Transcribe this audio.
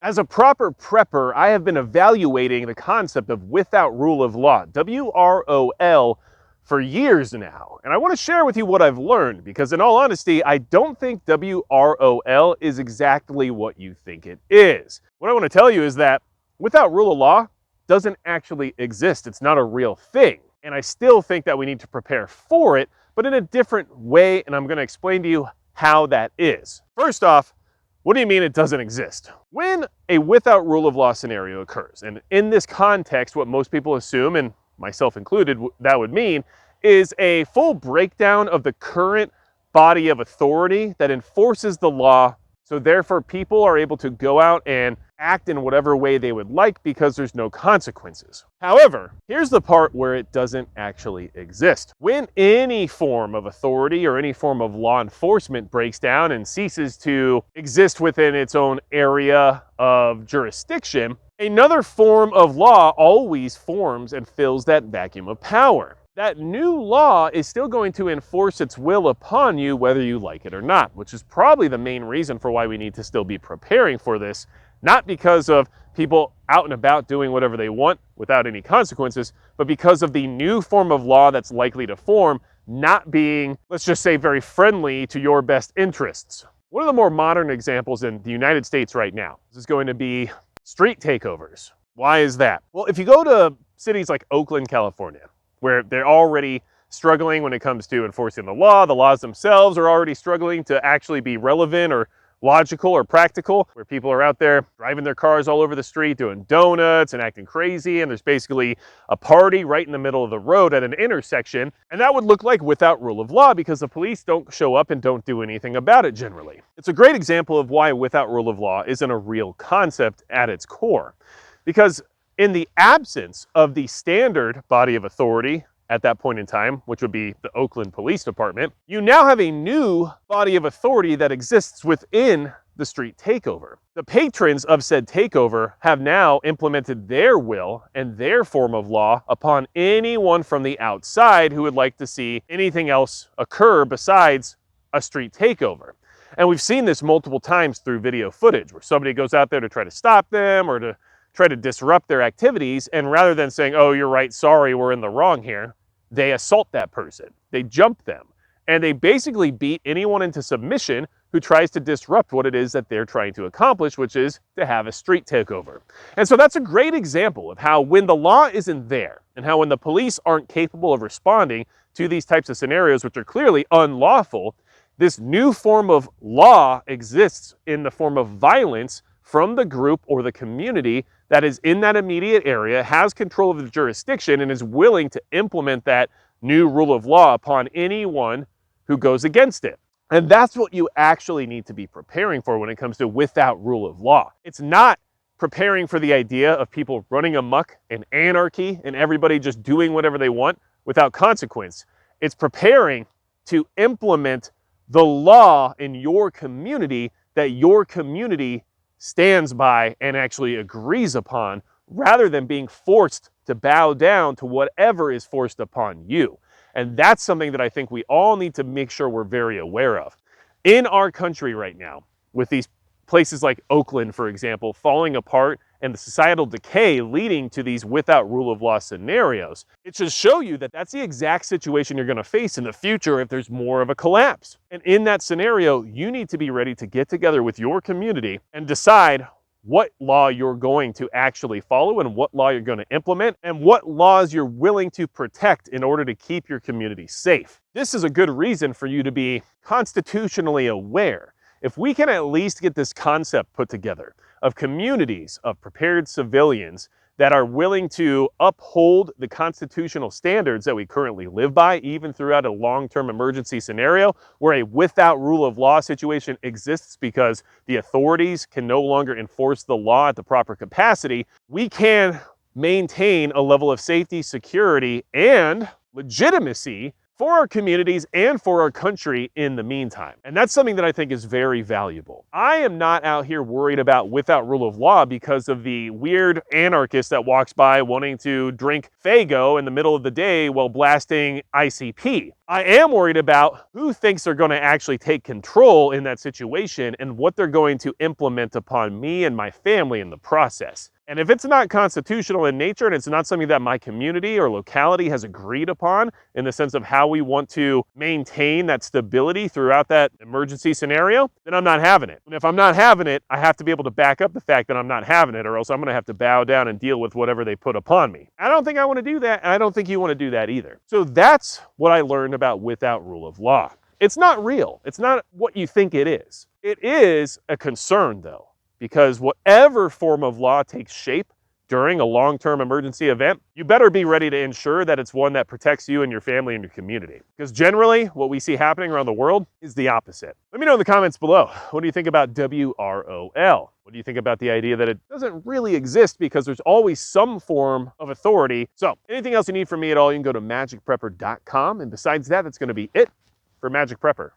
As a proper prepper, I have been evaluating the concept of without rule of law, WROL, for years now. And I want to share with you what I've learned because, in all honesty, I don't think WROL is exactly what you think it is. What I want to tell you is that without rule of law doesn't actually exist. It's not a real thing. And I still think that we need to prepare for it, but in a different way. And I'm going to explain to you how that is. First off, what do you mean it doesn't exist? When a without rule of law scenario occurs, and in this context, what most people assume, and myself included, that would mean is a full breakdown of the current body of authority that enforces the law. So therefore, people are able to go out and act in whatever way they would like because there's no consequences. However, here's the part where it doesn't actually exist. When any form of authority or any form of law enforcement breaks down and ceases to exist within its own area of jurisdiction, another form of law always forms and fills that vacuum of power. That new law is still going to enforce its will upon you whether you like it or not, which is probably the main reason for why we need to still be preparing for this, not because of people out and about doing whatever they want without any consequences, but because of the new form of law that's likely to form not being, let's just say, very friendly to your best interests. One of the more modern examples in the United States right now is going to be street takeovers. Why is that? Well, if you go to cities like Oakland, California, where they're already struggling when it comes to enforcing the laws themselves are already struggling to actually be relevant or logical or practical, where people are out there driving their cars all over the street, doing donuts and acting crazy, and there's basically a party right in the middle of the road at an intersection, and that would look like without rule of law because the police don't show up and don't do anything about it generally. It's a great example of why without rule of law isn't a real concept at its core, because in the absence of the standard body of authority at that point in time, which would be the Oakland Police Department, you now have a new body of authority that exists within the street takeover. The patrons of said takeover have now implemented their will and their form of law upon anyone from the outside who would like to see anything else occur besides a street takeover. And we've seen this multiple times through video footage where somebody goes out there to try to stop them or to try to disrupt their activities, and rather than saying, oh, you're right, sorry, we're in the wrong here, they assault that person, they jump them, and they basically beat anyone into submission who tries to disrupt what it is that they're trying to accomplish, which is to have a street takeover. And so that's a great example of how when the law isn't there, and how when the police aren't capable of responding to these types of scenarios, which are clearly unlawful, this new form of law exists in the form of violence from the group or the community that is in that immediate area, has control of the jurisdiction, and is willing to implement that new rule of law upon anyone who goes against it. And that's what you actually need to be preparing for when it comes to without rule of law. It's not preparing for the idea of people running amok and anarchy and everybody just doing whatever they want without consequence. It's preparing to implement the law in your community that your community stands by and actually agrees upon, rather than being forced to bow down to whatever is forced upon you. And that's something that I think we all need to make sure we're very aware of. In our country right now, with these places like Oakland, for example, falling apart and the societal decay leading to these without rule of law scenarios, it should show you that that's the exact situation you're going to face in the future if there's more of a collapse. And in that scenario, you need to be ready to get together with your community and decide what law you're going to actually follow and what law you're going to implement and what laws you're willing to protect in order to keep your community safe. This is a good reason for you to be constitutionally aware. If we can at least get this concept put together of communities of prepared civilians that are willing to uphold the constitutional standards that we currently live by, even throughout a long-term emergency scenario where a without rule of law situation exists because the authorities can no longer enforce the law at the proper capacity, we can maintain a level of safety, security, and legitimacy for our communities and for our country in the meantime. And that's something that I think is very valuable. I am not out here worried about without rule of law because of the weird anarchist that walks by wanting to drink Faygo in the middle of the day while blasting ICP. I am worried about who thinks they're going to actually take control in that situation and what they're going to implement upon me and my family in the process. And if it's not constitutional in nature and it's not something that my community or locality has agreed upon in the sense of how we want to maintain that stability throughout that emergency scenario, then I'm not having it. And if I'm not having it, I have to be able to back up the fact that I'm not having it, or else I'm going to have to bow down and deal with whatever they put upon me. I don't think I want to do that, and I don't think you want to do that either. So that's what I learned about without rule of law. It's not real. It's not what you think it is. It is a concern, though, because whatever form of law takes shape during a long-term emergency event, you better be ready to ensure that it's one that protects you and your family and your community. Because generally, what we see happening around the world is the opposite. Let me know in the comments below, what do you think about WROL? What do you think about the idea that it doesn't really exist because there's always some form of authority? So, anything else you need from me at all, you can go to magicprepper.com. And besides that, that's going to be it for Magic Prepper.